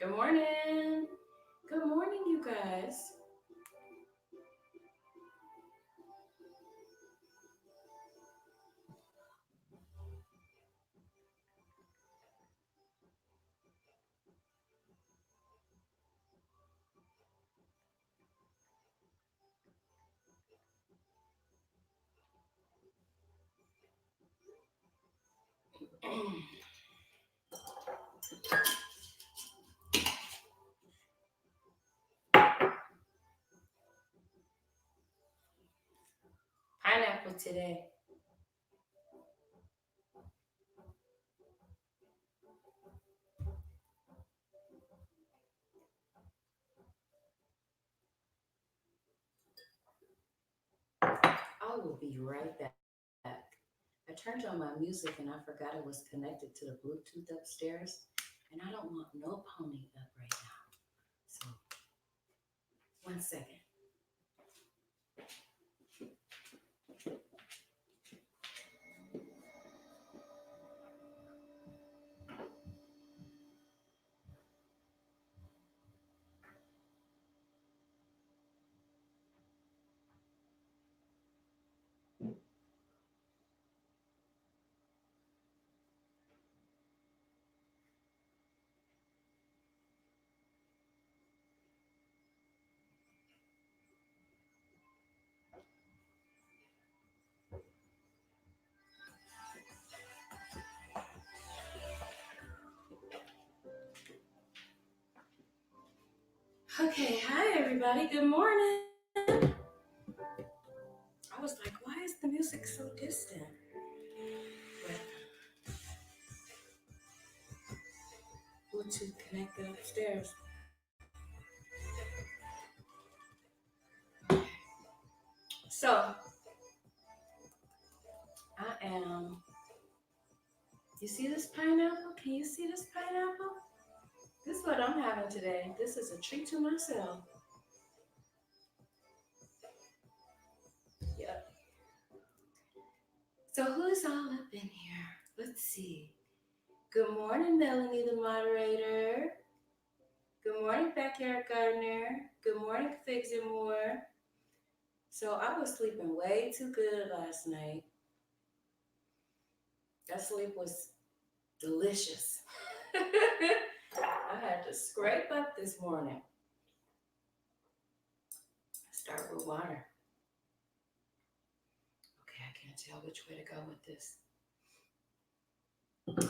Good morning. Good morning, you guys. Pineapple today. I will be right back. I turned on my music and I forgot it was connected to the Bluetooth upstairs, and I don't want no pony up right now. So, one second. Okay, hi everybody. Good morning. I was like, why is the music so distant? But Bluetooth connected upstairs. So, I am. You see this pineapple? Can you see this pineapple? This is what I'm having today. This is a treat to myself. Yep. So who's all up in here? Let's see. Good morning, Melanie, the moderator. Good morning, Backyard Gardener. Good morning, Figs and More. So I was sleeping way too good last night. That sleep was delicious. I had to scrape up this morning. Start with water. Okay, I can't tell which way to go with this.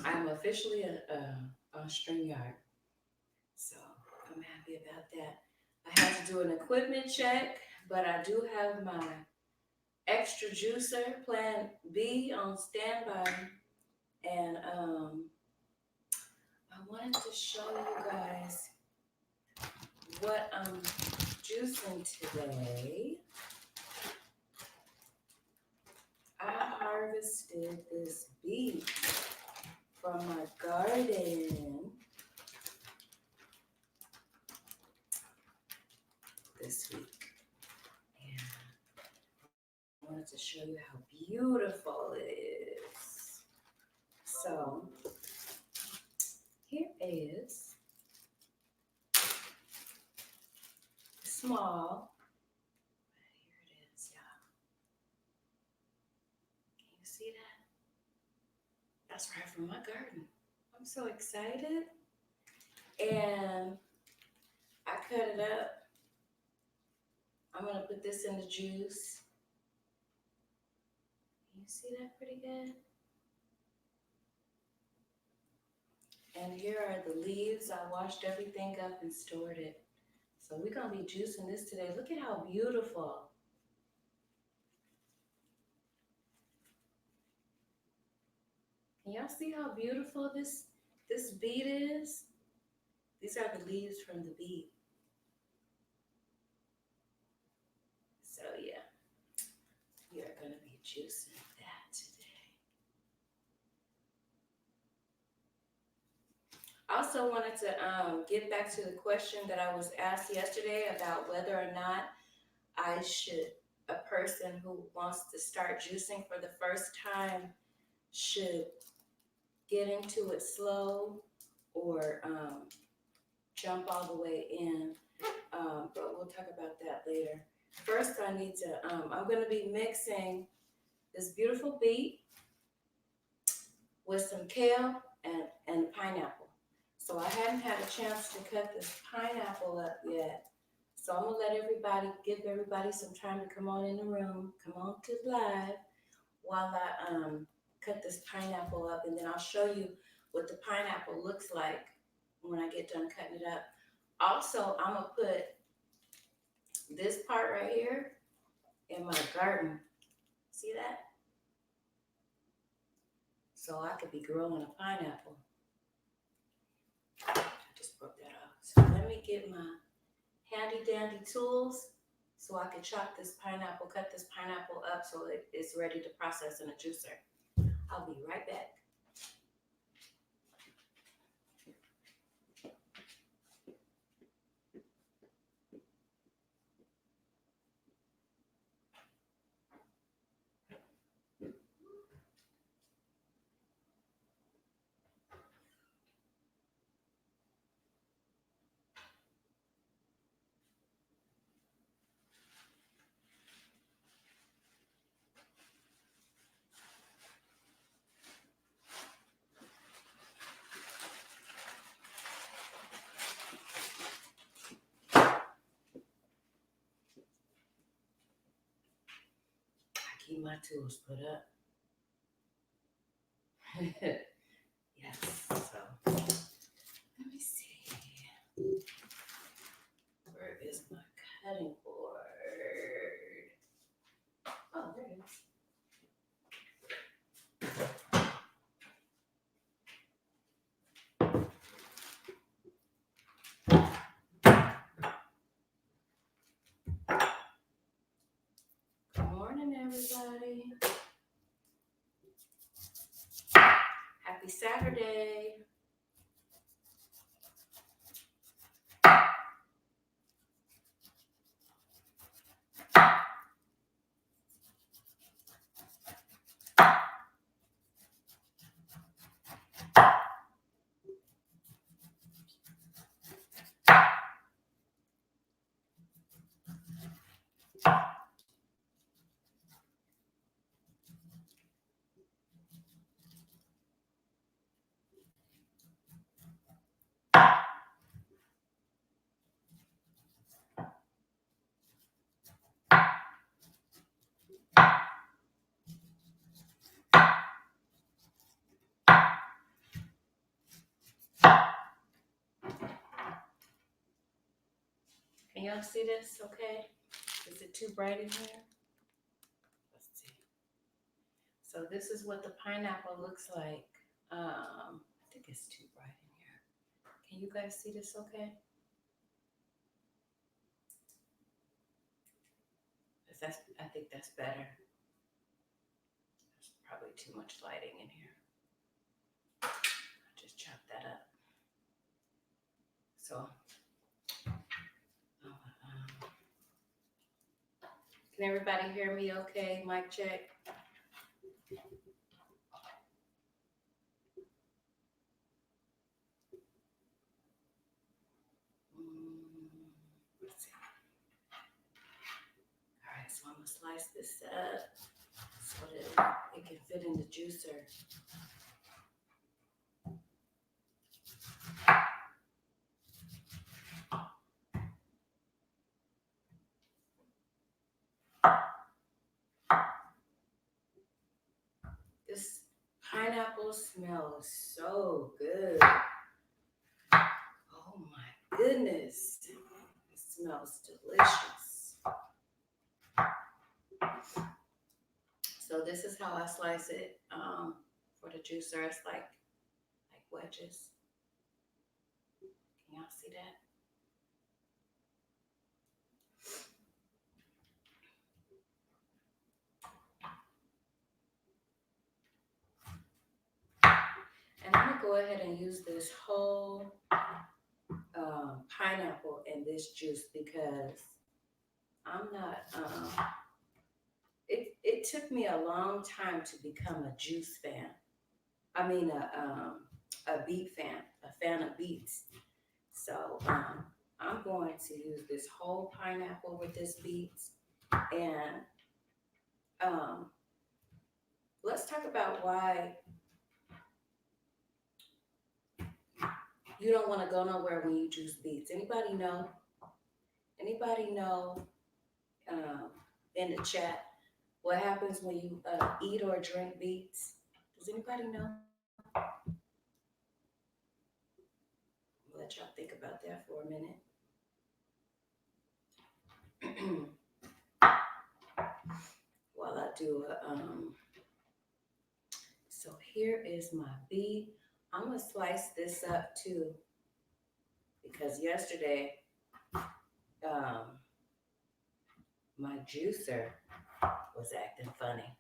I'm officially on StreamYard, so I'm happy about that. I had to do an equipment check, but I do have my extra juicer plan B on standby, and I wanted to show you guys what I'm juicing today. I harvested this beet from my garden this week. And I wanted to show you how beautiful it is. So here is small. Here it is, y'all. Can you see that? That's right from my garden. I'm so excited. And I cut it up. I'm gonna put this in the juice. Can you see that pretty good? And here are the leaves. I washed everything up and stored it. So we're gonna be juicing this today. Look at how beautiful. Can y'all see how beautiful this beet is? These are the leaves from the beet. So yeah, we are gonna be juicing that today. I also wanted to get back to the question that I was asked yesterday about whether or not I should, a person who wants to start juicing for the first time should get into it slow or jump all the way in, but we'll talk about that later. First, I need to, I'm going to be mixing this beautiful beet with some kale and pineapple. So I hadn't had a chance to cut this pineapple up yet. So I'm gonna let give everybody some time to come on in the room, come on to live while I cut this pineapple up, and then I'll show you what the pineapple looks like when I get done cutting it up. Also, I'm gonna put this part right here in my garden. See that? So I could be growing a pineapple. I just broke that off. So let me get my handy dandy tools so I can chop this pineapple, cut this pineapple up so it's ready to process in a juicer. I'll be right back. I keep my tools put up. Yes, so let me see. Where is my cutting board? Oh, there it is. Good morning, everybody. Happy Saturday. Can y'all see this okay? Is it too bright in here? Let's see. So this is what the pineapple looks like. I think it's too bright in here. Can you guys see this okay? I think that's better. There's probably too much lighting in here. I just chopped that up. So, can everybody hear me okay? Mic check. Let's see. All right, so I'm gonna slice this up so that it can fit in the juicer. This pineapple smells so good. Oh my goodness. It smells delicious. So this is how I slice it for the juicer. It's like wedges. Can y'all see that? And I'm gonna go ahead and use this whole pineapple in this juice because I'm not, it took me a long time to become a juice fan. I mean, a beet fan, a fan of beets. So I'm going to use this whole pineapple with this beets. And um, let's talk about why you don't want to go nowhere when you juice beets. Anybody know? Anybody know in the chat what happens when you eat or drink beets? Does anybody know? I'll let y'all think about that for a minute while I do a. So here is my beet. I'm gonna slice this up too because yesterday um, my juicer was acting funny.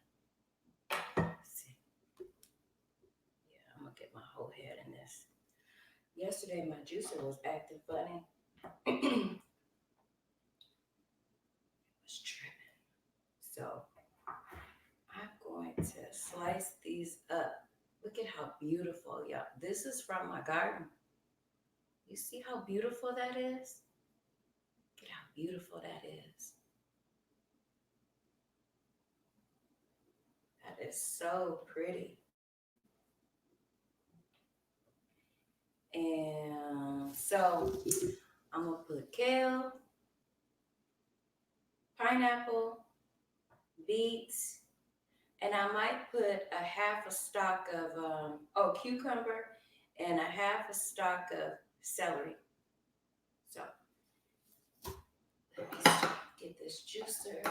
Let's see, yeah, I'm gonna get my whole head in this. Yesterday my juicer was acting funny. Was tripping. So I'm going to slice these up. Look at how beautiful, y'all. This is from my garden. You see how beautiful that is? Look at how beautiful that is. That is so pretty. And so I'm gonna put kale, pineapple, beets, and I might put a half a stalk of cucumber and a half a stalk of celery. So let me get this juicer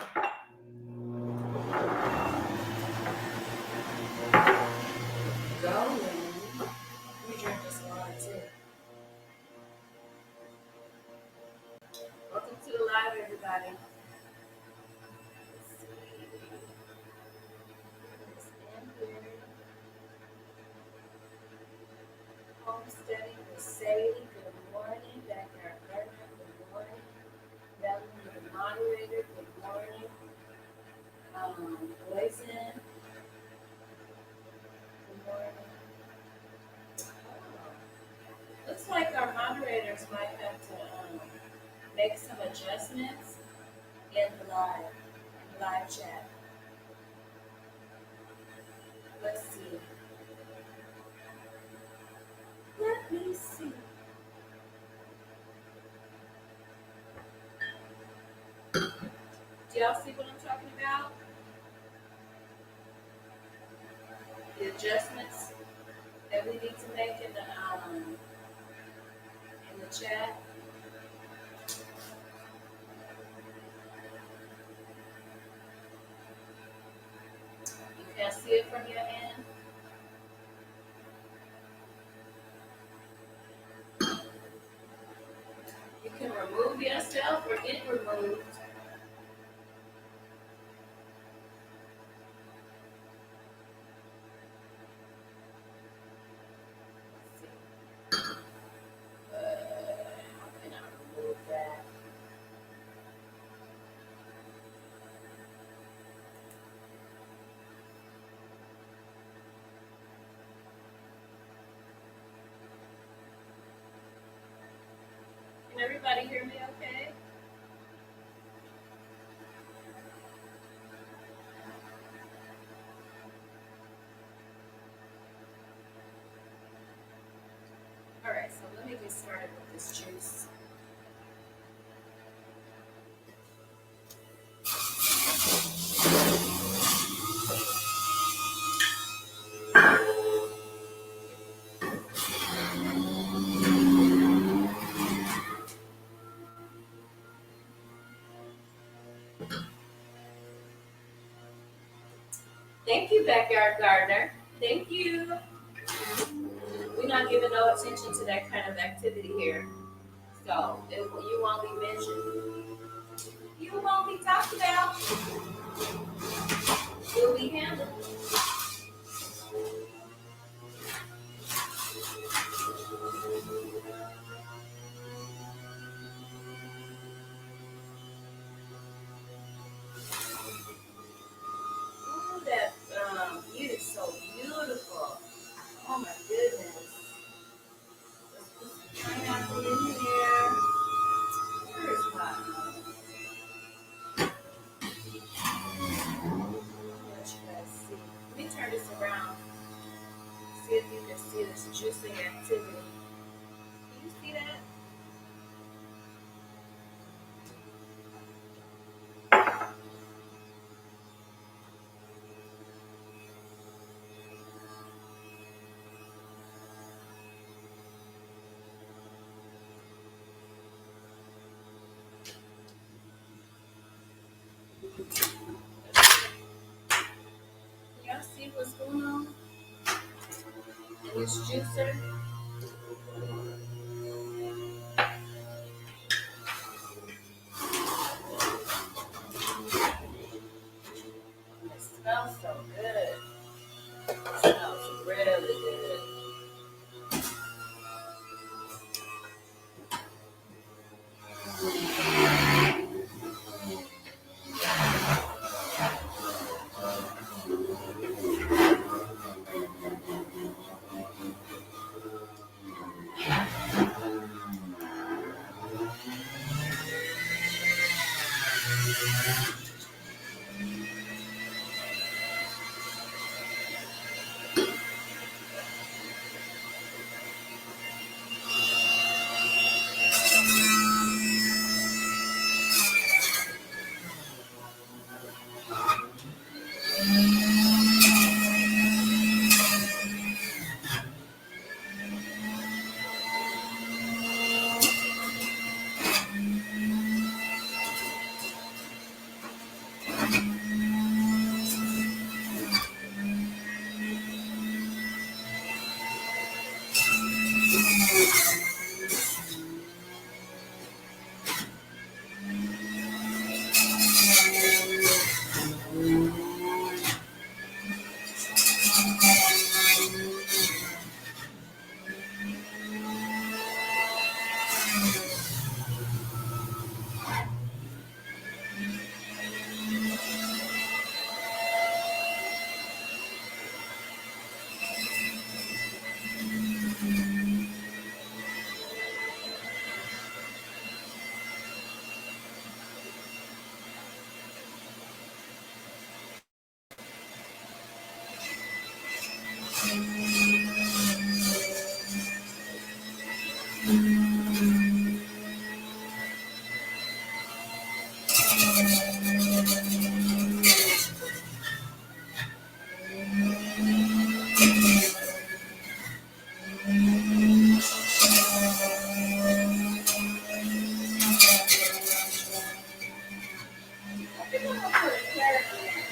going. Let me drink this water too. Welcome to the live, everybody. Homesteading with Sadie, good morning. Backyard Gardener, good morning. Melanie, the moderator, good morning. Blazing, good morning. Looks like our moderators might have to make some adjustments in the live chat. Let's see. Let me see. Do y'all see what I'm talking about? The adjustments that we need to make in the chat. You can't see it from your end. You can remove yourself or get removed. How can I remove that? Can everybody hear me okay? All right, so let me get started with this juice. Thank you, Backyard Gardener. Thank you. We're not giving no attention to that kind of activity here. So you won't be mentioned. You won't be talked about. You'll be handled. Ooh, that view is so beautiful. Oh my goodness. Let's put some pineapple in Y'all see what's going on in this juicer? It smells so good. It smells really good. I think I'm gonna put a carrot in there.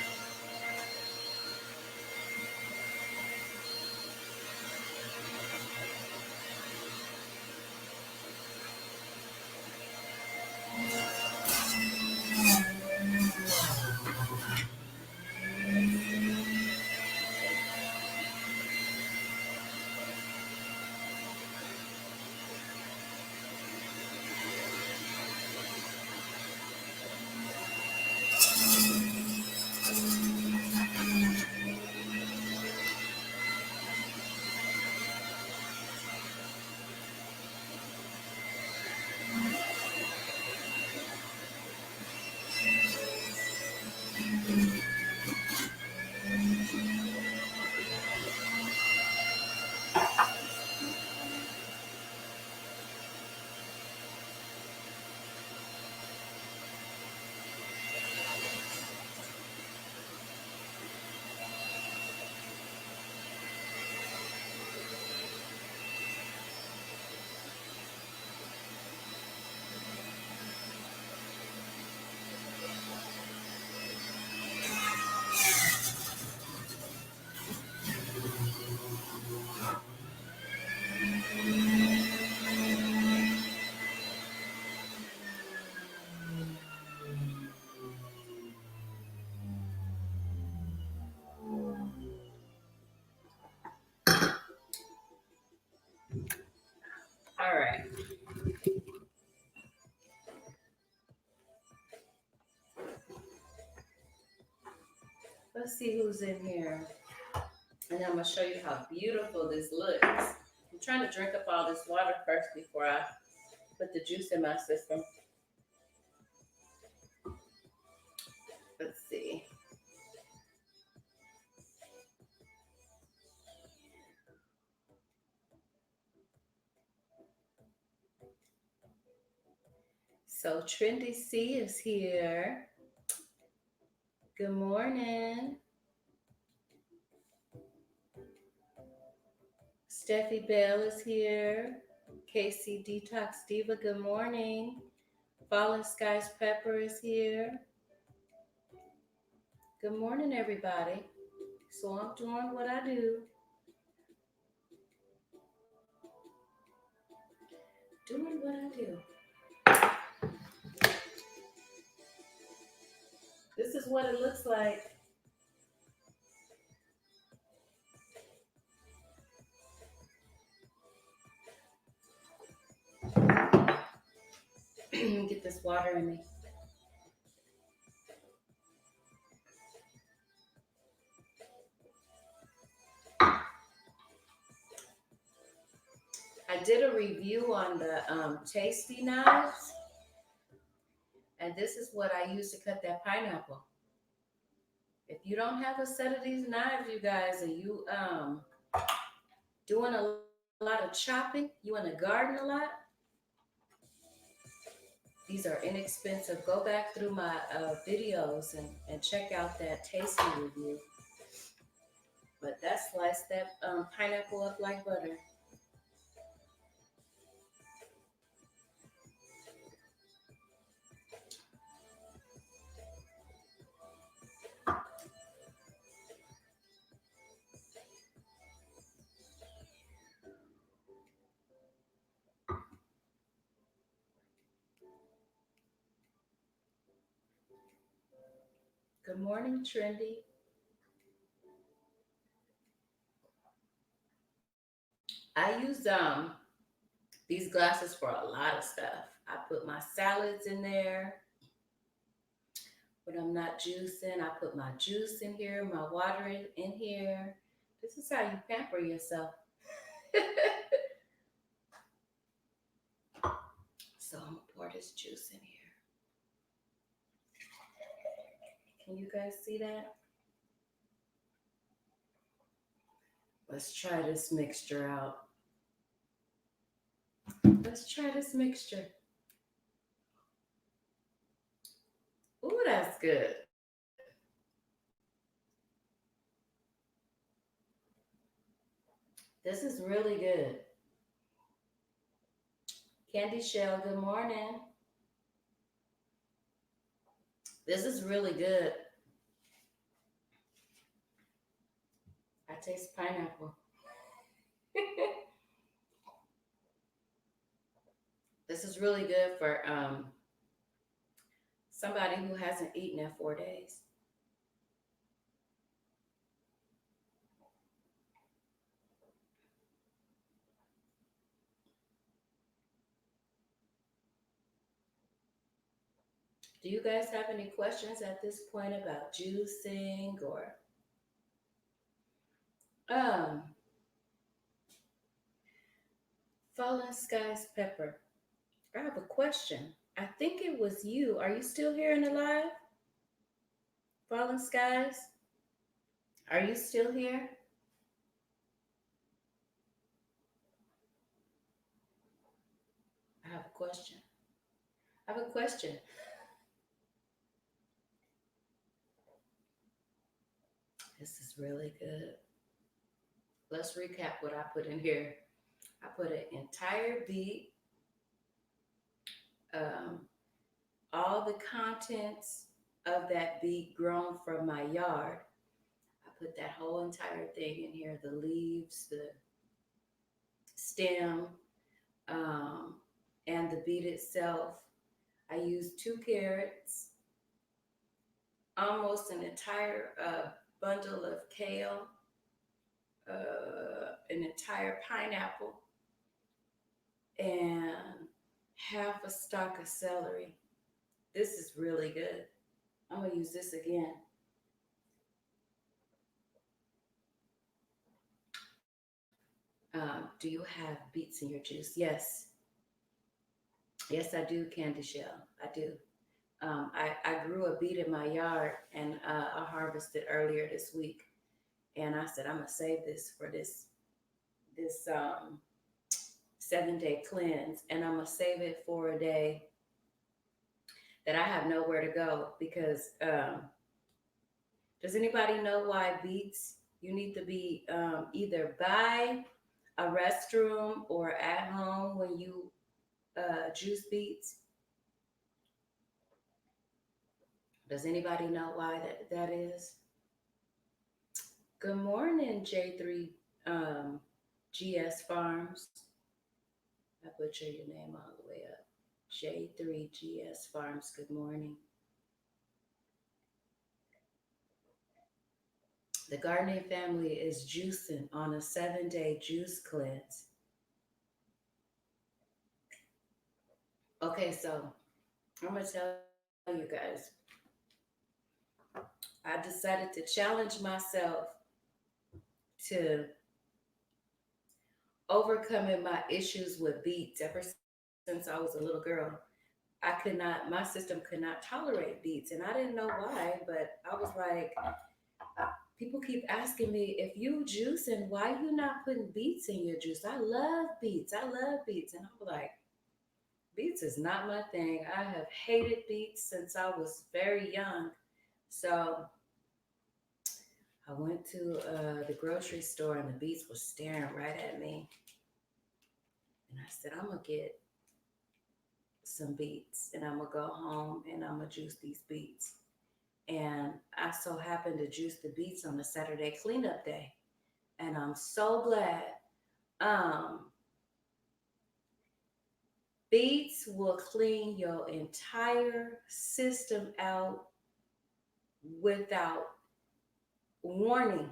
All right. Let's see who's in here. And I'm gonna show you how beautiful this looks. I'm trying to drink up all this water first before I put the juice in my system. Let's see. So Trendy C is here. Good morning. Steffi Bell is here. Casey Detox Diva, good morning. Fallen Skies Pepper is here. Good morning, everybody. So I'm doing what I do, doing what I do. This is what it looks like. Get this water in me. I did a review on the tasty knives, and this is what I use to cut that pineapple. If you don't have a set of these knives, you guys, and you doing a lot of chopping, you in the garden a lot, these are inexpensive. Go back through my videos and check out that tasty review. But that sliced that pineapple up like butter. Good morning, Trendy. I use these glasses for a lot of stuff. I put my salads in there when I'm not juicing. I put my juice in here, my water in here. This is how you pamper yourself. So I'm gonna pour this juice in here. Can you guys see that? Let's try this mixture out. Let's try this mixture. Ooh, that's good. This is really good. Candy Shell, good morning. This is really good. I taste pineapple. This is really good for somebody who hasn't eaten in 4 days. Do you guys have any questions at this point about juicing or um Fallen Skies Pepper? I have a question. I think it was you. Are you still here in the live? Fallen Skies? Are you still here? I have a question. I have a question. This is really good. Let's recap what I put in here. I put an entire beet, um, all the contents of that beet grown from my yard. I put that whole entire thing in here, the leaves, the stem, um, and the beet itself. I used 2 carrots, almost an entire bundle of kale, an entire pineapple, and half a stalk of celery. This is really good. I'm gonna use this again. Do you have beets in your juice? Yes. Yes, I do, Candy Shell. I do. I grew a beet in my yard and I harvested earlier this week. And I said, I'm going to save this for this 7-day cleanse. And I'm going to save it for a day that I have nowhere to go because does anybody know why beets, you need to be either by a restroom or at home when you juice beets? Does anybody know why that is? Good morning, J3 GS Farms. I butcher your name all the way up. J3 GS Farms, good morning. The gardening family is juicing on a 7-day juice cleanse. Okay, so I'm gonna tell you guys, I decided to challenge myself to overcoming my issues with beets ever since I was a little girl. My system could not tolerate beets, and I didn't know why, but I was like, people keep asking me, if you juicing, why you not putting beets in your juice? I love beets. And I'm like, beets is not my thing. I have hated beets since I was very young. So I went to the grocery store and the beets was staring right at me. And I said, I'm going to get some beets and I'm going to go home and I'm going to juice these beets. And I so happened to juice the beets on the Saturday cleanup day. And I'm so glad. Um, Beets will clean your entire system out without warning.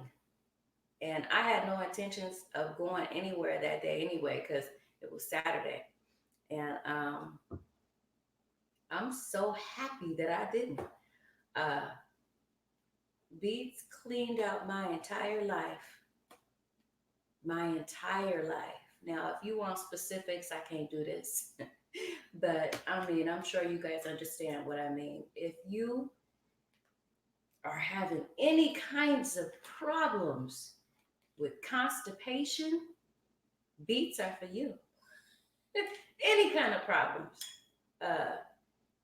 And I had no intentions of going anywhere that day anyway, because it was Saturday. And I'm so happy that I didn't. Uh, Beets cleaned out my entire life. My entire life. Now, if you want specifics, I can't do this. But I mean, I'm sure you guys understand what I mean. If you are having any kinds of problems with constipation, beets are for you. Any kind of problems, uh,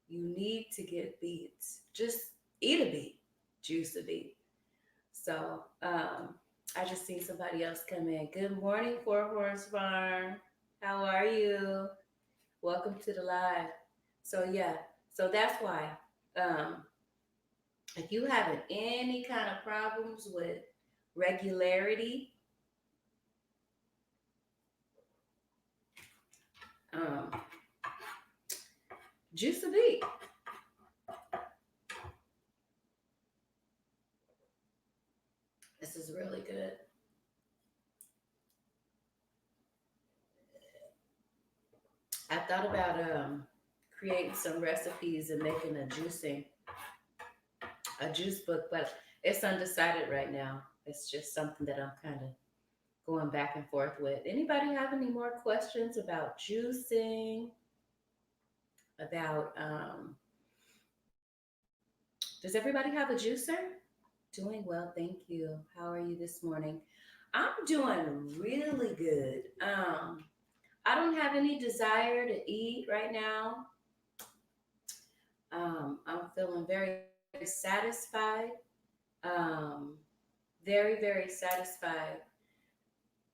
you need to get beets. Just eat a beet, juice a beet. So I just seen somebody else come in. Good morning, Four Horse Farm. How are you? Welcome to the live. So yeah, so that's why. Um, if you having any kind of problems with regularity, um, juice a beet. This is really good. I thought about creating some recipes and making a juice book, but it's undecided right now. It's just something that I'm kind of going back and forth with. Anybody have any more questions about juicing? About does everybody have a juicer? Doing well, thank you. How are you this morning? I'm doing really good. I don't have any desire to eat right now. I'm feeling very satisfied. Um, very, very satisfied.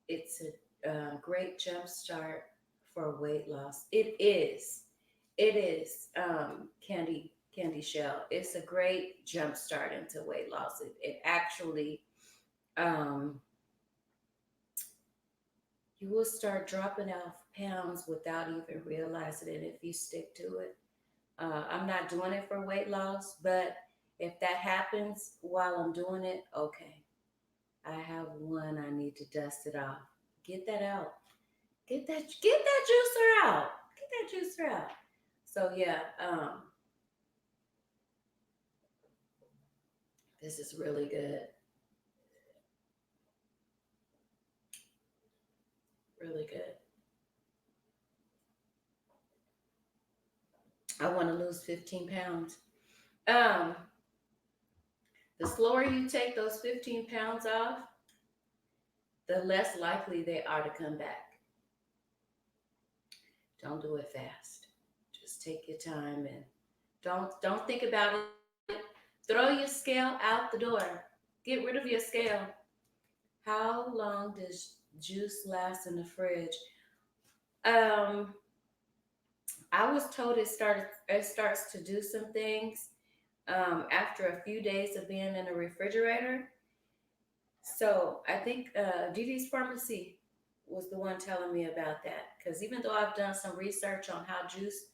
It's a great jump start for weight loss. It is. It is, Candy Shell. It's a great jump start into weight loss. It actually, um, you will start dropping off pounds without even realizing it if you stick to it. I'm not doing it for weight loss, but if that happens while I'm doing it, okay. I have one. I need to dust it off. Get that out. Get that juicer out. Get that juicer out. So yeah, this is really good. Really good. I want to lose 15 pounds. Um, the slower you take those 15 pounds off, the less likely they are to come back. Don't do it fast. Just take your time and don't think about it. Throw your scale out the door. Get rid of your scale. How long does juice last in the fridge? Um, I was told it starts to do some things. after a few days of being in the refrigerator. So I think DD's Pharmacy was the one telling me about that. Because even though I've done some research on how juice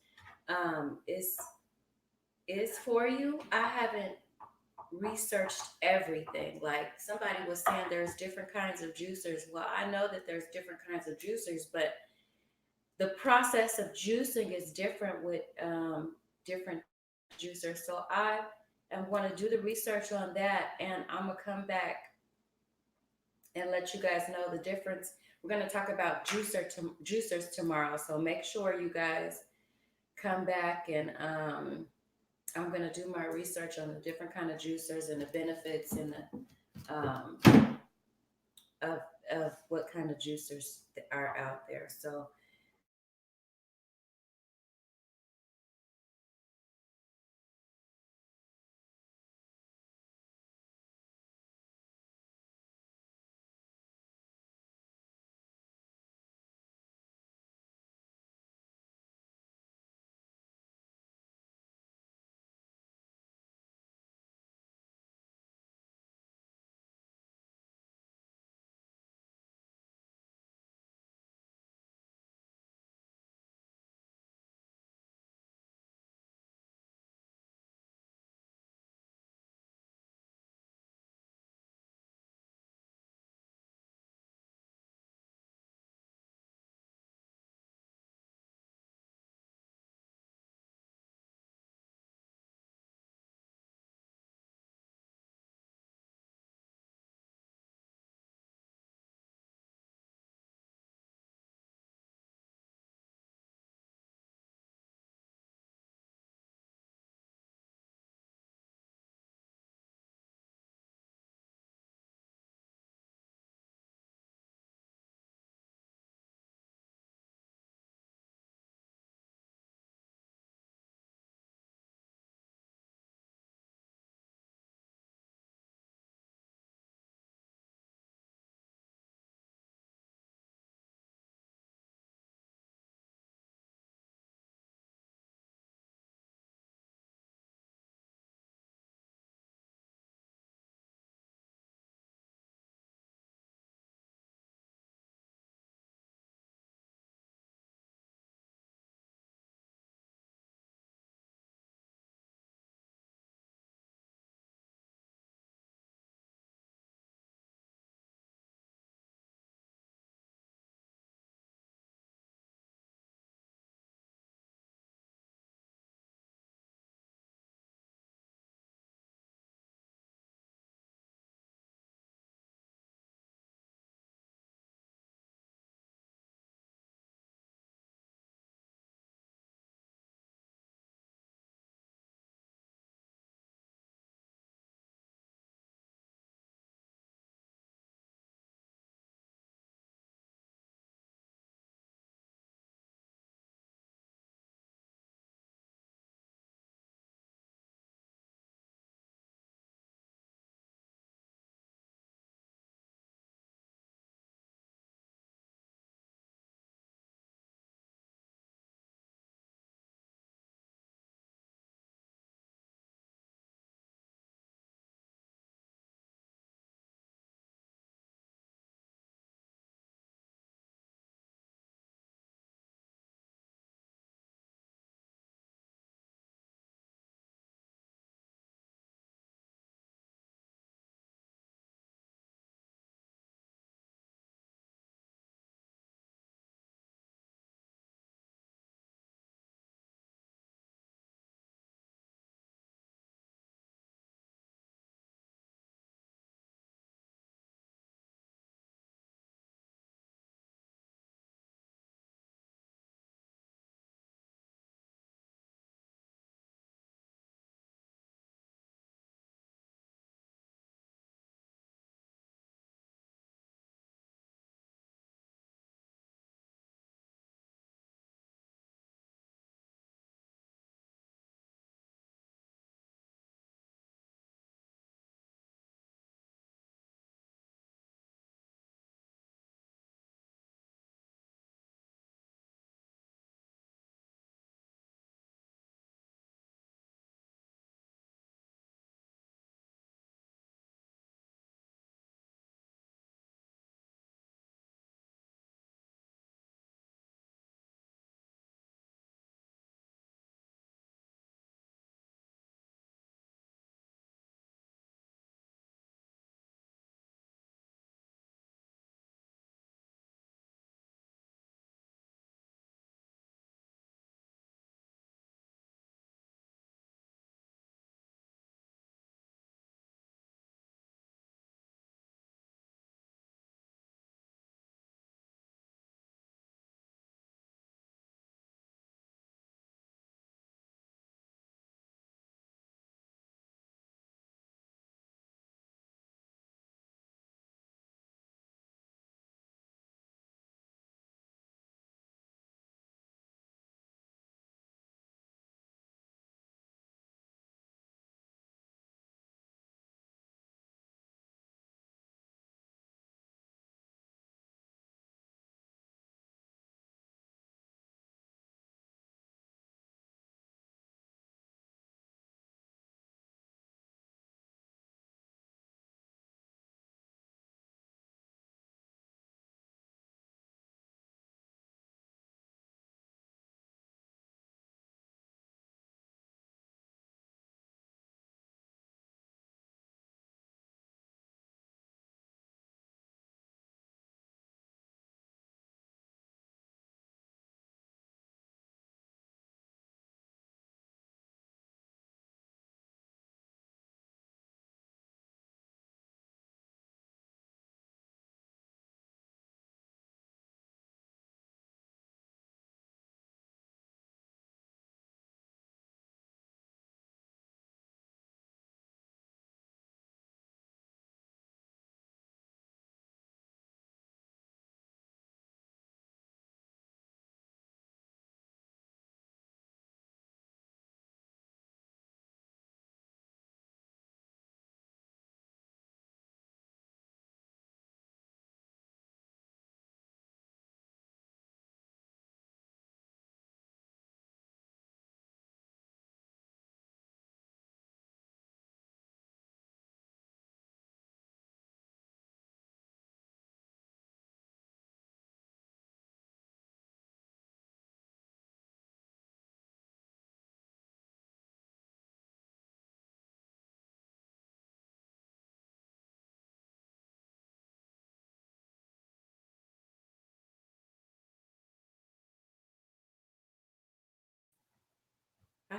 is for you, I haven't researched everything. Like somebody was saying there's different kinds of juicers. Well, I know that there's different kinds of juicers, but the process of juicing is different with different juicers. So I am going to do the research on that, and I'm gonna come back and let you guys know the difference. We're going to talk about juicers tomorrow, so make sure you guys come back, and I'm going to do my research on the different kind of juicers and the benefits and the of what kind of juicers are out there. So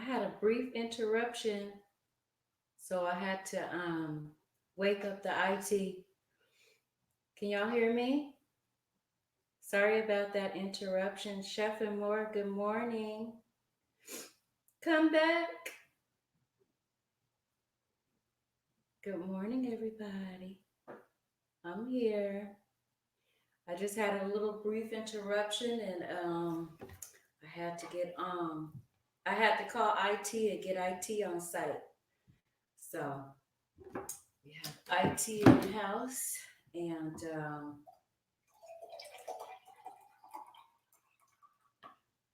had a brief interruption, so I had to wake up the IT. Can y'all hear me? Sorry about that interruption. Chef and more, good morning. Come back. Good morning, everybody. I'm here. I just had a little brief interruption and I had to get I had to call IT and get IT on site. So we have IT in house and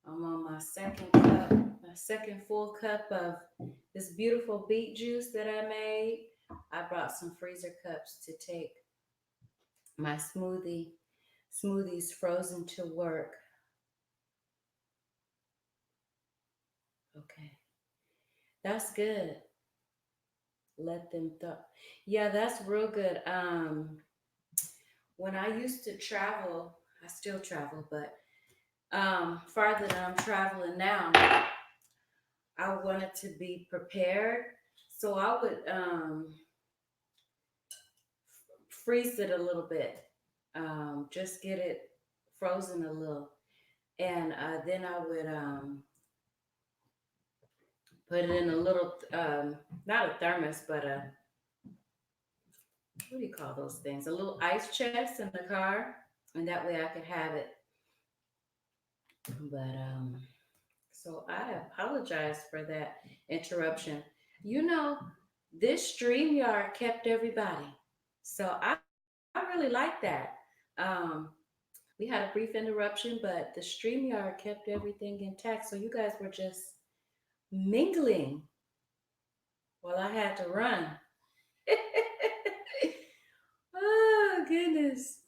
I'm on my second cup, my second full cup of this beautiful beet juice that I made. I brought some freezer cups to take my smoothies frozen to work. Okay, that's good. Let them Yeah, that's real good. When I used to travel, I still travel, but farther than I'm traveling now, I wanted to be prepared. So I would freeze it a little bit, just get it frozen a little, and then I would put it in a little, not a thermos, but a, what do you call those things? A little ice chest in the car, and that way I could have it. But so I apologize for that interruption. You know, this StreamYard kept everybody. So I really like that. Um, we had a brief interruption, but the StreamYard kept everything intact. So you guys were just mingling while I had to run. Oh, goodness.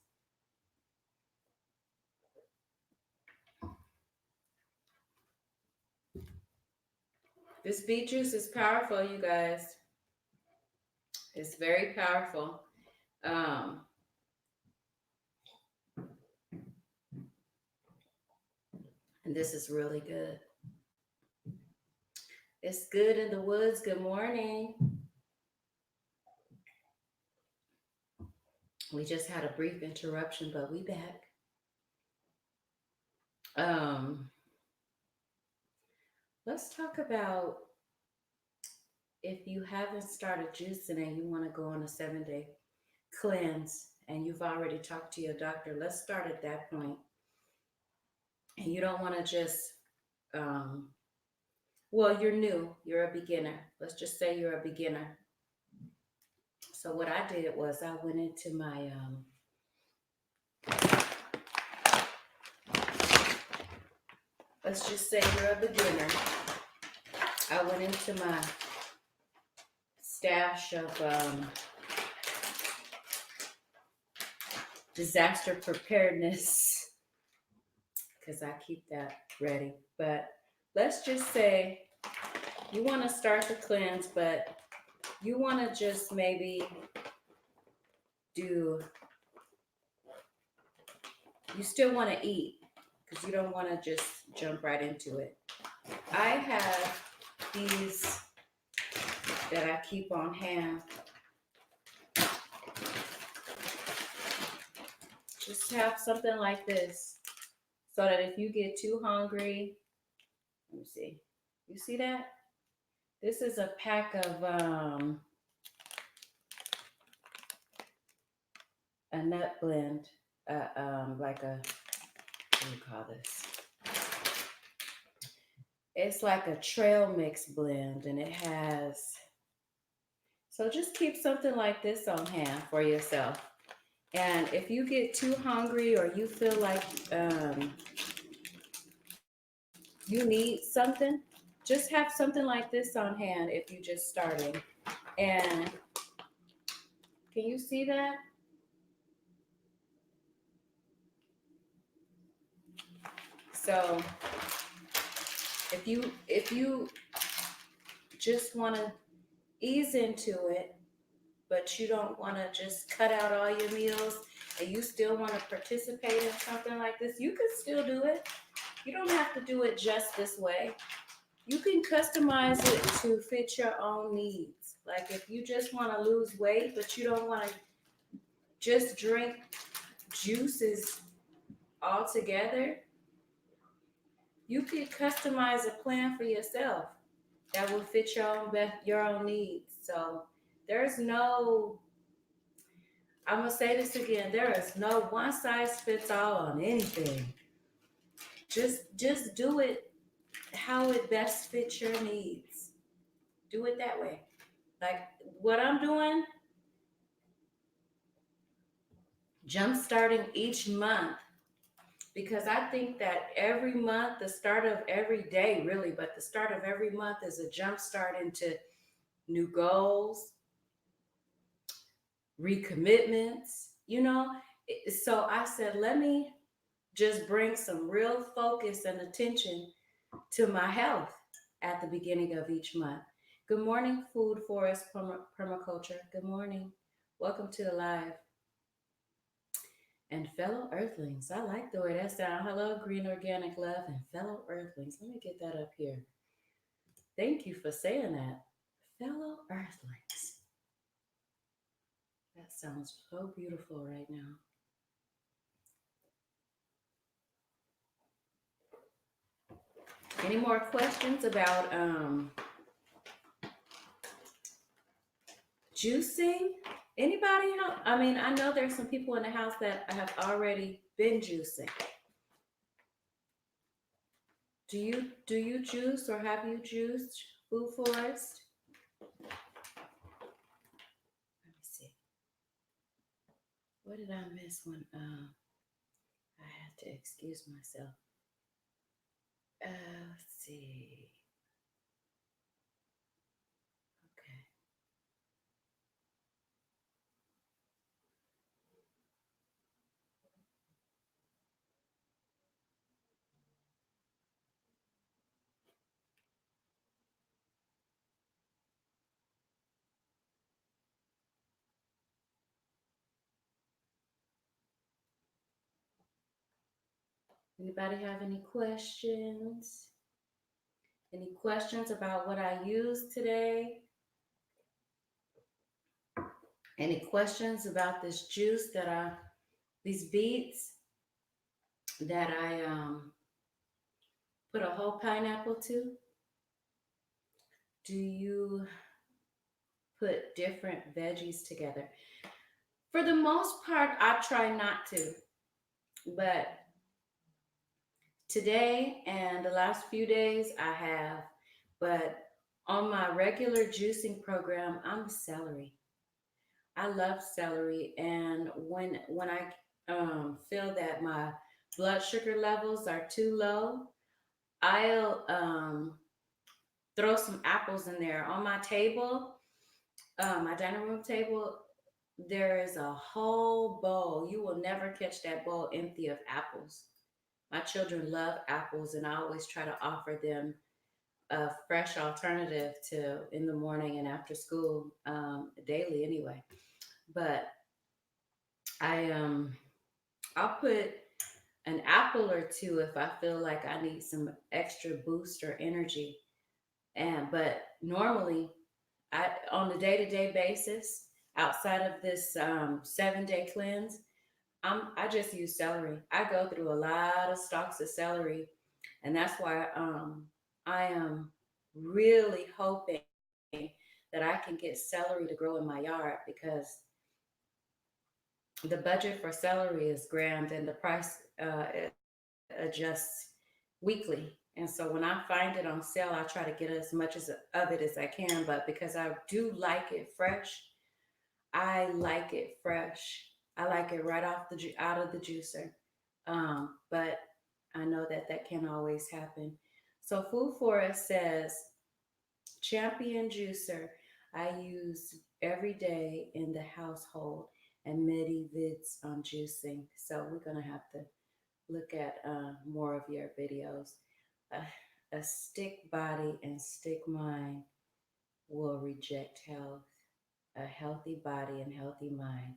This beet juice is powerful, you guys. It's very powerful. Um, and this is really good. It's good in the woods. Good morning. We just had a brief interruption, but we back. Um, let's talk about if you haven't started juicing and you want to go on a 7 day cleanse and you've already talked to your doctor, let's start at that point. And you don't want to just, um, well, you're new, you're a beginner. Let's just say you're a beginner. So what I did was I went into my, let's just say you're a beginner. I went into my stash of disaster preparedness because I keep that ready. But let's just say you want to start the cleanse, but you want to just maybe do, you still want to eat because you don't want to just jump right into it. I have these that I keep on hand. Just have something like this so that if you get too hungry, let me see. You see that? This is a pack of a nut blend, like a, what do you call this? It's like a trail mix blend, and it has. So just keep something like this on hand for yourself. And if you get too hungry or you feel like you need something, just have something like this on hand if you're just starting. And can you see that? So if you just want to ease into it, but you don't want to just cut out all your meals and you still want to participate in something like this, you can still do it. You don't have to do it just this way. You can customize it to fit your own needs. Like if you just want to lose weight, but you don't want to just drink juices altogether, you could customize a plan for yourself that will fit your own needs. So there's no, I'm gonna say this again, there is no one size fits all on anything. Just do it how it best fits your needs. Do it that way. Like what I'm doing, jump starting each month, because I think that every month, the start of every day really, but the start of every month is a jump start into new goals, recommitments, you know. So I said, let me just bring some real focus and attention to my health at the beginning of each month. Good morning, Food Forest Permaculture. Good morning. Welcome to the live. And fellow earthlings. I like the way that sounds. Hello, green organic love and fellow earthlings. Let me get that up here. Thank you for saying that. Fellow earthlings. That sounds so beautiful right now. Any more questions about juicing? Anybody? I mean, I know there's some people in the house that have already been juicing. Do you juice or have you juiced? Food Forest? Let me see. What did I miss when I had to excuse myself? Let's see. Okay. Anybody have any questions? Any questions about what I used today? Any questions about this juice these beets that I put a whole pineapple to? Do you put different veggies together? For the most part, I try not to, but today and the last few days I have. But on my regular juicing program, I'm celery. I love celery, and when I feel that my blood sugar levels are too low, I'll throw some apples in there on my table, my dining room table. There is a whole bowl. You will never catch that bowl empty of apples. My children love apples, and I always try to offer them a fresh alternative to in the morning and after school, daily anyway. But I I'll put an apple or two if I feel like I need some extra boost or energy. And but normally, I on a day to day basis, outside of this 7 day cleanse, I just use celery. I go through a lot of stalks of celery, and that's why I am really hoping that I can get celery to grow in my yard, because the budget for celery is grand and the price adjusts weekly. And so when I find it on sale, I try to get as much of it as I can. But because I do like it fresh, I like it fresh. I like it right off out of the juicer. But I know that that can't always happen. So Food Forest says champion juicer I use every day in the household, and many vids on juicing. So we're gonna have to look at more of your videos. A stick body and stick mind will reject health. A healthy body and healthy mind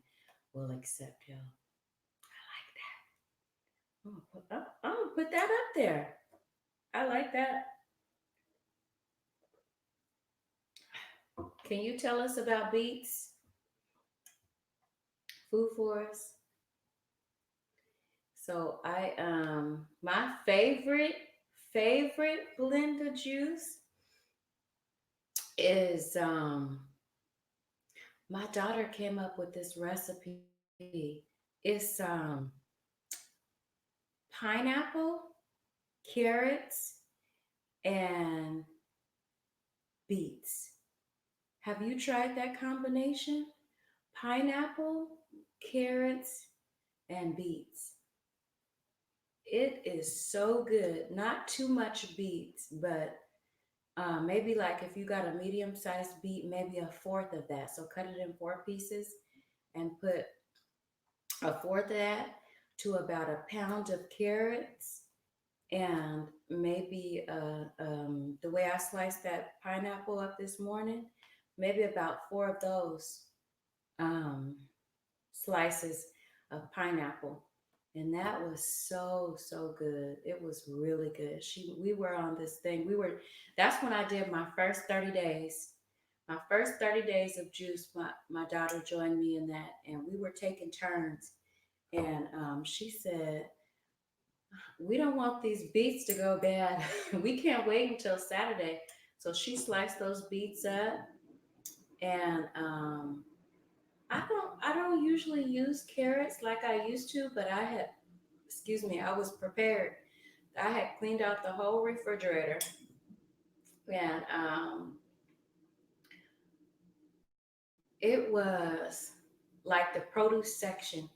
will accept health. I like that. I'm gonna put that up there. I like that. Can you tell us about beets, food for us? So my favorite blender juice is my daughter came up with this recipe. It's pineapple, carrots, and beets. Have you tried that combination? Pineapple, carrots, and beets. It is so good. Not too much beets, but maybe like if you got a medium sized beet, maybe a fourth of that. So cut it in four pieces and put a fourth of that to about a pound of carrots and maybe the way I sliced that pineapple up this morning, maybe about four of those um, slices of pineapple. And that was so good. It was really good. We were on this thing. That's when I did my first 30 days. My first 30 days of juice, my daughter joined me in that, and we were taking turns. And she said, we don't want these beets to go bad. We can't wait until Saturday. So she sliced those beets up, and I don't usually use carrots like I used to, but excuse me, I was prepared. I had cleaned out the whole refrigerator, and it was like the produce section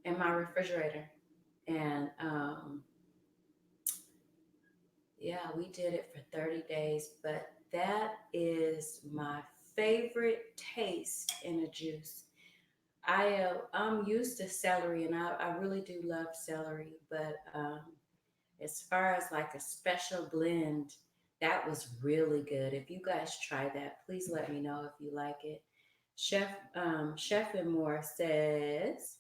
in my refrigerator, and yeah, we did it for 30 days, but that is my favorite taste in a juice. I'm used to celery, and I really do love celery, but as far as like a special blend, that was really good. If you guys try that, please let me know if you like it. Chef and More says,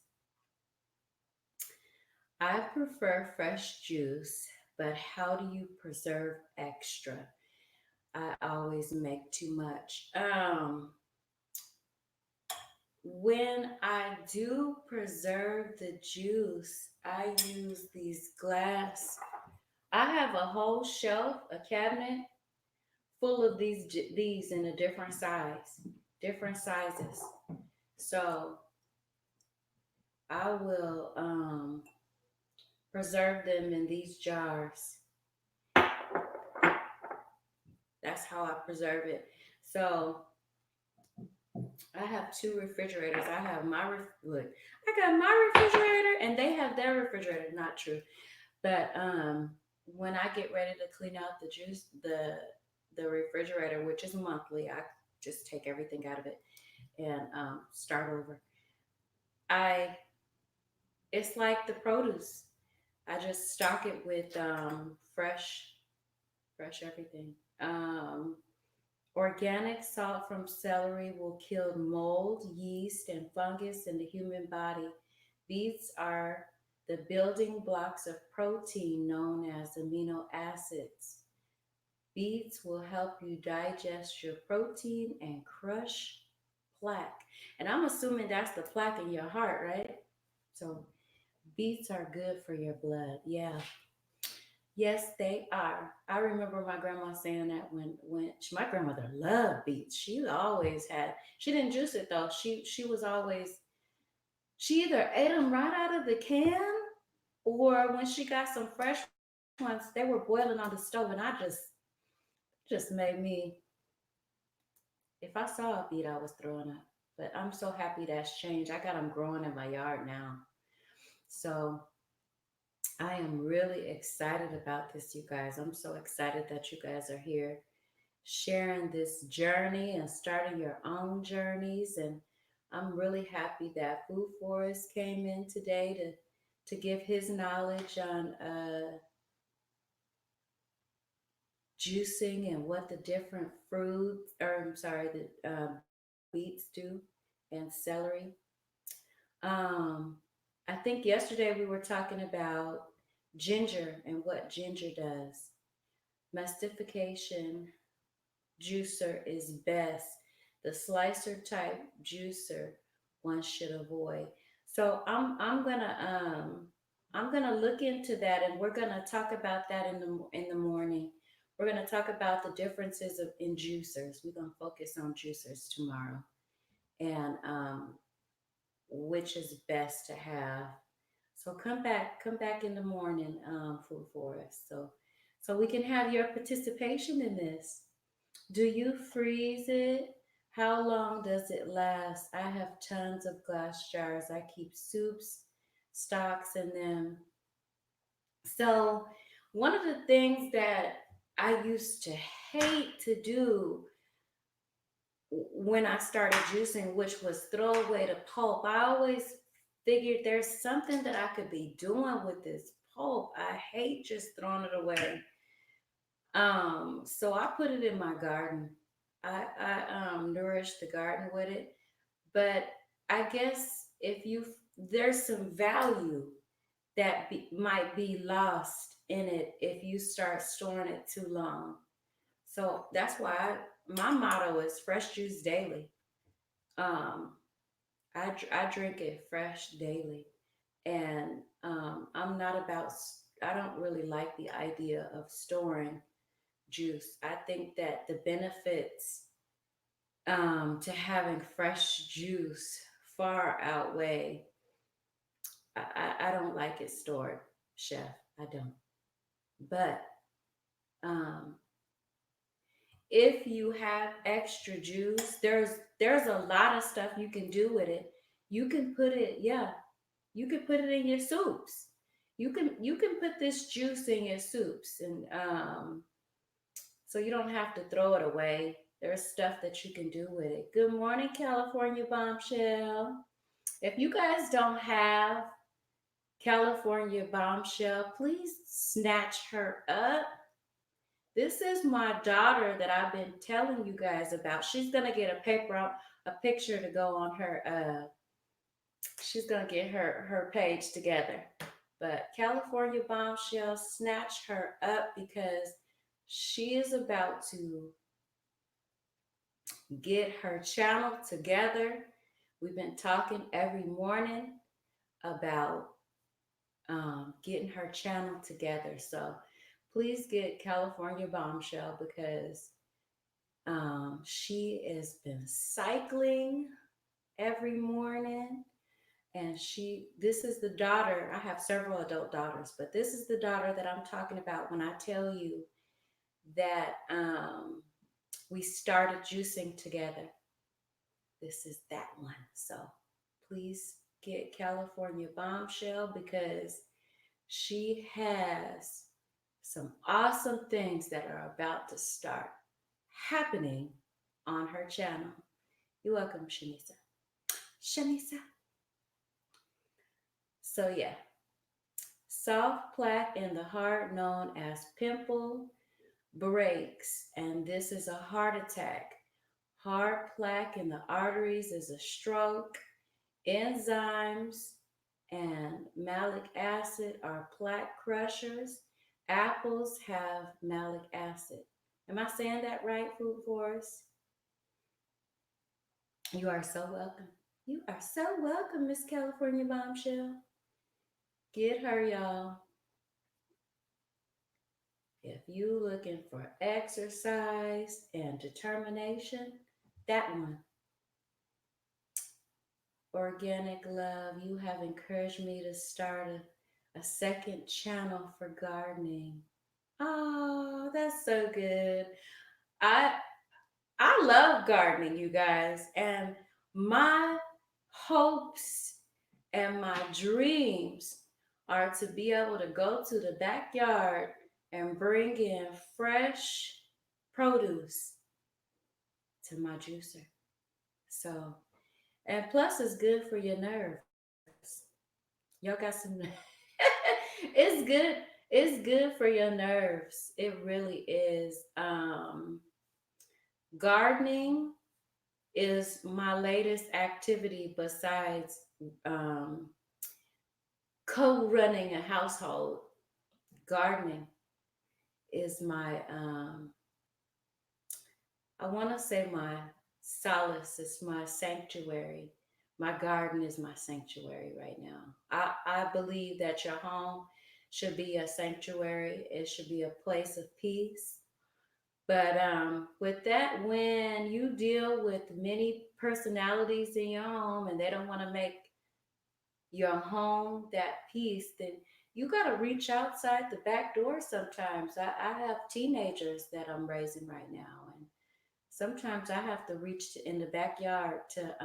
I prefer fresh juice, but how do you preserve extra? I always make too much. When I do preserve the juice, I use these glass. I have a whole shelf, a cabinet full of these in a different sizes. So I will preserve them in these jars. That's how I preserve it. So I have two refrigerators. I have look. I got my refrigerator, and they have their refrigerator. Not true, but when I get ready to clean out the refrigerator, which is monthly, I just take everything out of it and start over. I It's like the produce. I just stock it with fresh everything. Organic salt from celery will kill mold, yeast, and fungus in the human body. Beets are the building blocks of protein known as amino acids. Beets will help you digest your protein and crush plaque. And I'm assuming that's the plaque in your heart, right? So beets are good for your blood. Yeah. Yes, they are. I remember my grandma saying that my grandmother loved beets. She didn't juice it though. She either ate them right out of the can, or when she got some fresh ones, they were boiling on the stove, and I just made me, if I saw a beet, I was throwing up. But I'm so happy that's changed. I got them growing in my yard now. So I am really excited about this, you guys. I'm so excited that you guys are here sharing this journey and starting your own journeys. And I'm really happy that Food Forest came in today to give his knowledge on juicing and what the different fruits, or I'm sorry, the beets do, and celery. Um, I think yesterday we were talking about ginger and what ginger does. Mastification juicer is best. the slicer type juicer one should avoid. So I'm gonna look into that, and we're gonna talk about that in the morning. We're gonna talk about the differences in juicers. We're gonna focus on juicers tomorrow, and which is best to have. So come back in the morning, food for us. So we can have your participation in this. Do you freeze it? How long does it last? I have tons of glass jars. I keep soups, stocks in them. So, one of the things that I used to hate to do when I started juicing, which was throw away the pulp, I always figured there's something that I could be doing with this pulp. I hate just throwing it away. So I put it in my garden. I nourish the garden with it. But I guess if you there's some value that might be lost in it if you start storing it too long. So that's why my motto is fresh juice daily. Um, I drink it fresh daily, and I'm not about. I don't really like the idea of storing juice. I think that the benefits to having fresh juice far outweigh. I don't like it stored, chef. I don't. But um, if you have extra juice, there's a lot of stuff you can do with it. You can put it, yeah, you can put it in your soups. You can put this juice in your soups, and so you don't have to throw it away. There's stuff that you can do with it. Good morning, California Bombshell. If you guys don't have California Bombshell, please snatch her up. This is my daughter that I've been telling you guys about. She's gonna get a picture to go on her. She's gonna get her page together. But California Bombshell, snatch her up because she is about to get her channel together. We've been talking every morning about getting her channel together. So please get California Bombshell because she has been cycling every morning. And this is the daughter. I have several adult daughters, but this is the daughter that I'm talking about when I tell you that we started juicing together. This is that one. So please get California Bombshell because she has some awesome things that are about to start happening on her channel. You're welcome, Shanisa. Shanisa. So, yeah, soft plaque in the heart, known as pimple, breaks, and this is a heart attack. Heart plaque in the arteries is a stroke. Enzymes and malic acid are plaque crushers. Apples have malic acid. Am I saying that right, Food Forest? You are so welcome. You are so welcome, Miss California Bombshell. Get her, y'all. If you looking for exercise and determination, that one. Organic Love, you have encouraged me to start a second channel for gardening. Oh, that's so good. I I love gardening, you guys, and my hopes and my dreams are to be able to go to the backyard and bring in fresh produce to my juicer. So, and plus it's good for your nerves. Y'all got some it's good. It's good for your nerves. It really is. Gardening is my latest activity besides um, co-running a household. Gardening is my I want to say solace. It's my sanctuary. My garden is my sanctuary right now. I believe that your home should be a sanctuary. It should be a place of peace. But with that, when you deal with many personalities in your home and they don't want to make your home that peace, then you got to reach outside the back door sometimes. I have teenagers that I'm raising right now, and sometimes I have to reach in the backyard to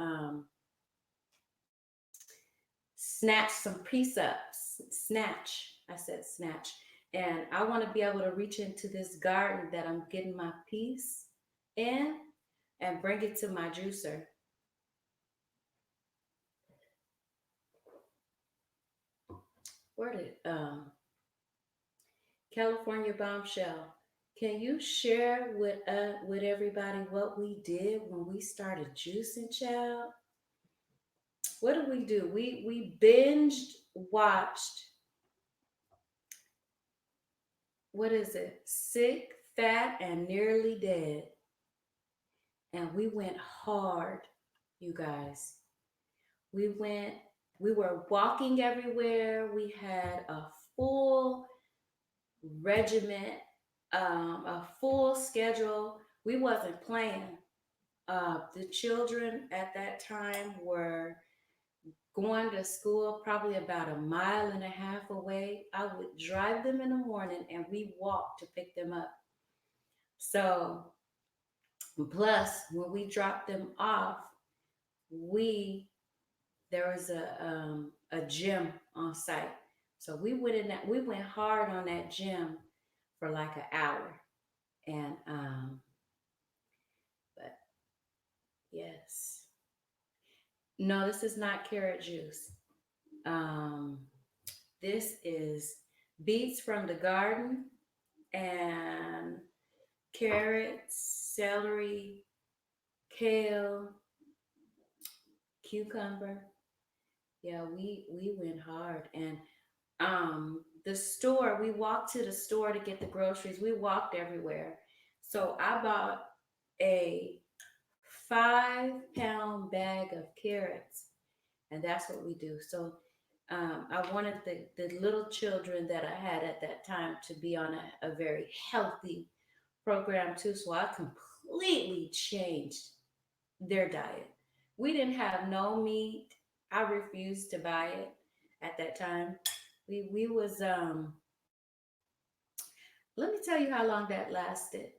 snatch some precepts. Snatch, I said snatch. And I want to be able to reach into this garden that I'm getting my peace in and bring it to my juicer. Where did California Bombshell? Can you share with everybody what we did when we started juicing, child? What did we do? We binged watched, what is it? Sick, fat, and nearly dead. And we went hard, you guys. We went, we were walking everywhere. We had a full regiment, a full schedule. We wasn't playing. The children at that time were going to school probably about a mile and a half away. I would drive them in the morning and we walked to pick them up. So, plus, when we dropped them off, we there was a gym on site. So we went in that we went hard on that gym for like an hour. And but yes. No, this is not carrot juice. Um this is beets from the garden and carrots, celery, kale, cucumber. Yeah, we went hard. And the store, we walked to the store to get the groceries. We walked everywhere. So I bought a 5 pound bag of carrots, and that's what we do. So I wanted the little children that I had at that time to be on a very healthy program too. So I completely changed their diet. We didn't have no meat. I refused to buy it at that time. We was let me tell you how long that lasted.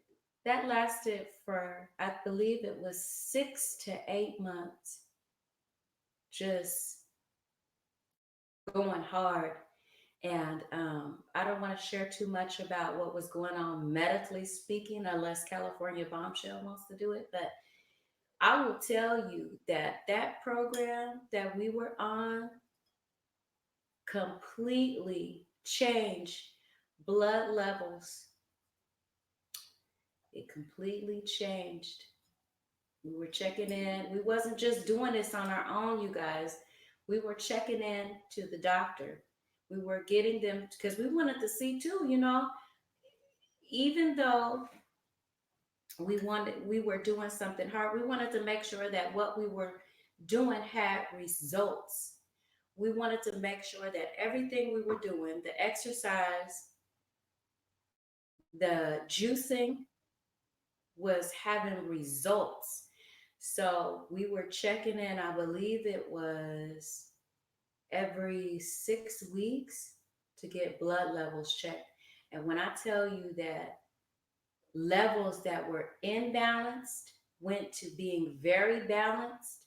That lasted for, I believe it was 6 to 8 months, just going hard. And I don't want to share too much about what was going on medically speaking, unless California Bombshell wants to do it. But I will tell you that that program that we were on completely changed blood levels. It completely changed. We were checking in. We wasn't just doing this on our own, you guys. We were checking in to the doctor. We were getting them because we wanted to see too, even though we were doing something hard, we wanted to make sure that what we were doing had results. We wanted to make sure that everything we were doing, the exercise, the juicing, was having results. So we were checking in, I believe it was every 6 weeks to get blood levels checked. And when I tell you that levels that were imbalanced went to being very balanced,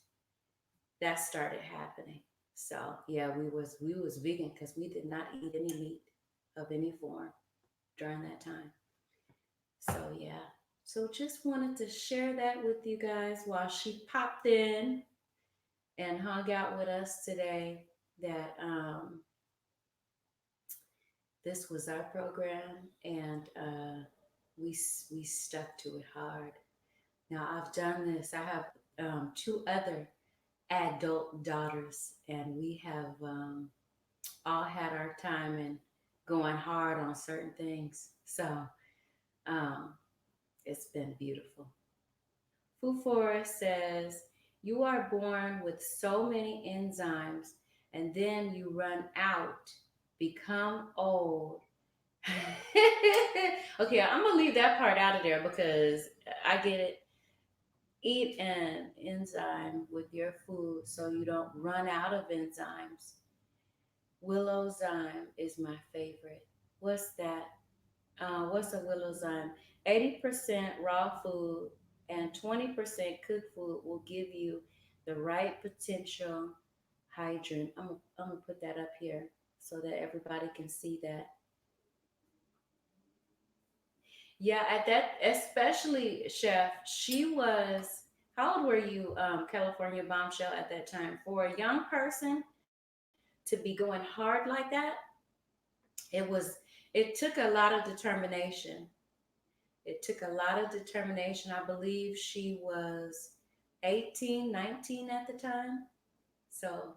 that started happening. So yeah, we was vegan because we did not eat any meat of any form during that time. So yeah. So just wanted to share that with you guys while she popped in and hung out with us today. That this was our program, and we stuck to it hard. Now I've done this. I have two other adult daughters, and we have all had our time and going hard on certain things. So um, it's been beautiful. Food Forest says, you are born with so many enzymes and then you run out, become old. Okay, I'm gonna leave that part out of there because I get it. Eat an enzyme with your food so you don't run out of enzymes. Willow zyme is my favorite. What's that? What's a willow zyme? 80% raw food and 20% cooked food will give you the right potential hydrant. I'm gonna put that up here so that everybody can see that. Yeah, at that, especially Chef, she was, how old were you, California Bombshell, at that time? For a young person to be going hard like that, it took a lot of determination. It took a lot of determination. I believe she was 18, 19 at the time. So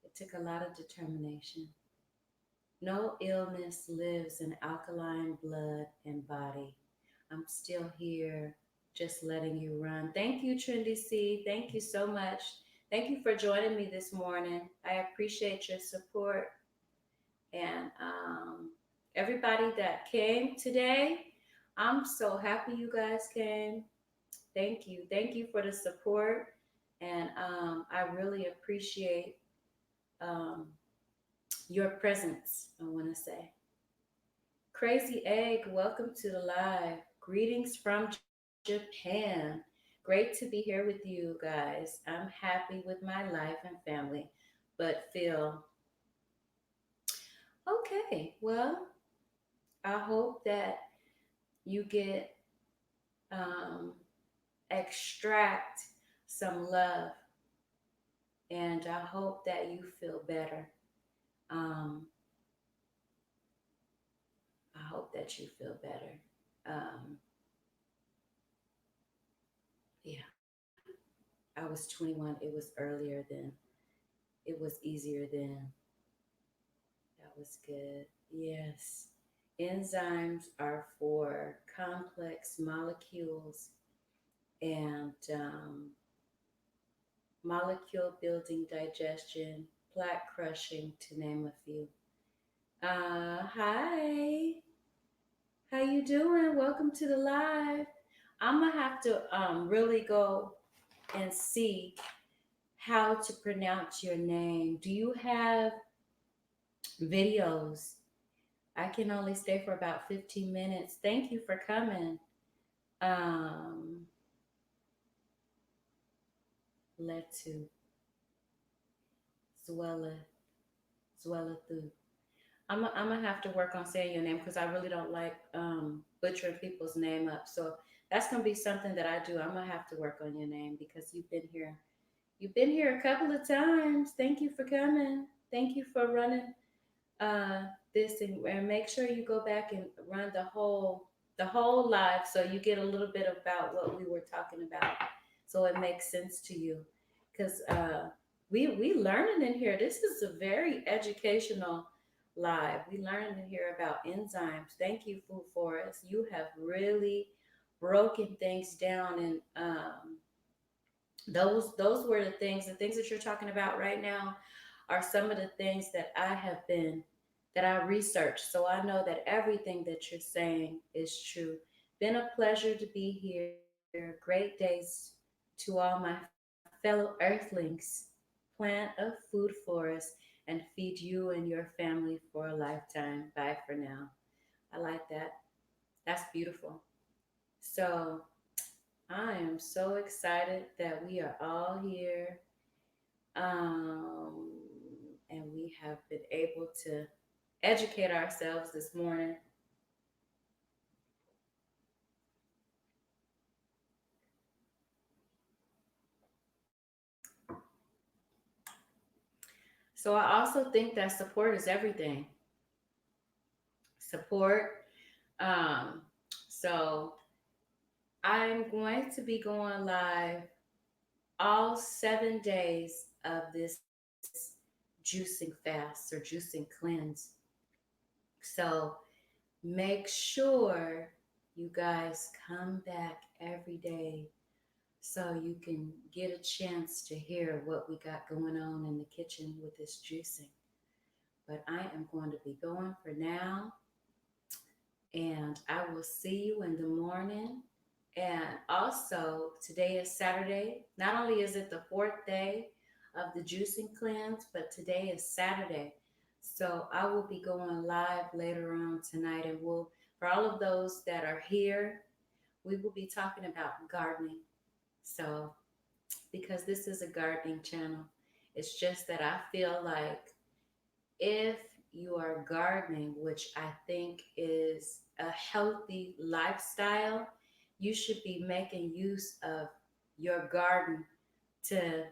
it took a lot of determination. No illness lives in alkaline blood and body. I'm still here, just letting you run. Thank you, Trendy C. Thank you so much. Thank you for joining me this morning. I appreciate your support and everybody that came today. I'm so happy you guys came. Thank you. Thank you for the support. And I really appreciate um, your presence, I want to say. Crazy Egg, welcome to the live. Greetings from Japan. Great to be here with you guys. I'm happy with my life and family, but feel okay. Well, I hope that you get um, extract some love, and I hope that you feel better. Um, I hope that you feel better. Um, yeah, I was 21. It was earlier then. It was easier then. That was good. Yes. Enzymes are for complex molecules and molecule building digestion, plaque crushing, to name a few. Hi. How you doing? Welcome to the live. I'm gonna have to really go and see how to pronounce your name. Do you have videos? I can only stay for about 15 minutes. Thank you for coming. Um, Letu, Zwella, Zwella Thu. I'm gonna have to work on saying your name because I really don't like butchering people's name up. So that's gonna be something that I do. I'm gonna have to work on your name because you've been here. You've been here a couple of times. Thank you for coming. Thank you for running uh, this and make sure you go back and run the whole live so you get a little bit about what we were talking about so it makes sense to you because we learning in here. This is a very educational live. We learning in here about enzymes. Thank you, Food Forest. You have really broken things down and those were the things that you're talking about right now are some of the things that I researched. So I know that everything that you're saying is true. Been a pleasure to be here. Great days to all my fellow earthlings. Plant a food forest and feed you and your family for a lifetime. Bye for now. I like that. That's beautiful. So I am so excited that we are all here. Um, and we have been able to educate ourselves this morning. So I also think that support is everything. Support. Um, so I'm going to be going live all 7 days of this juicing fast or juicing cleanse. So make sure you guys come back every day so you can get a chance to hear what we got going on in the kitchen with this juicing. But I am going to be going for now, and I will see you in the morning. And also, today is Saturday. Not only is it the fourth day of the juicing cleanse, but today is Saturday. So I will be going live later on tonight, and we'll, for all of those that are here, we will be talking about gardening. So, because this is a gardening channel, it's just that I feel like if you are gardening, which I think is a healthy lifestyle, you should be making use of your garden to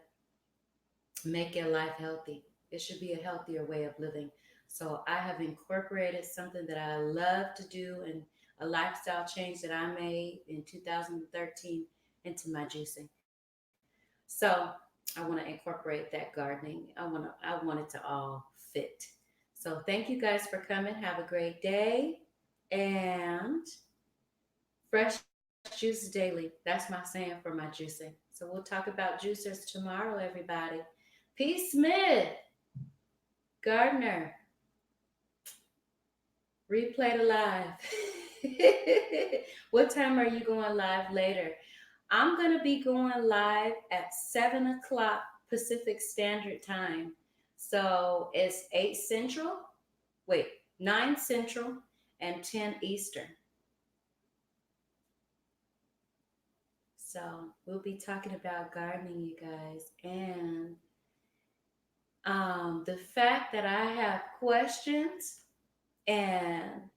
make your life healthy. It should be a healthier way of living. So I have incorporated something that I love to do and a lifestyle change that I made in 2013 into my juicing. So I want to incorporate that gardening. I want it to all fit. So thank you guys for coming. Have a great day. And fresh juice daily. That's my saying for my juicing. So we'll talk about juicers tomorrow, everybody. P. Smith, Gardner, replay the live. What time are you going live later? I'm going to be going live at 7 o'clock Pacific Standard Time. So it's 8 Central, wait, 9 Central and 10 Eastern. So we'll be talking about gardening, you guys. And the fact that I have questions, and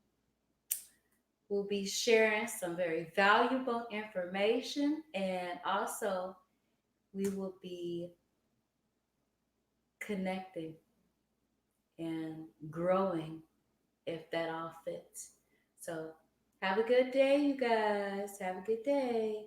we'll be sharing some very valuable information, and also we will be connecting and growing if that all fits. So have a good day, you guys. Have a good day.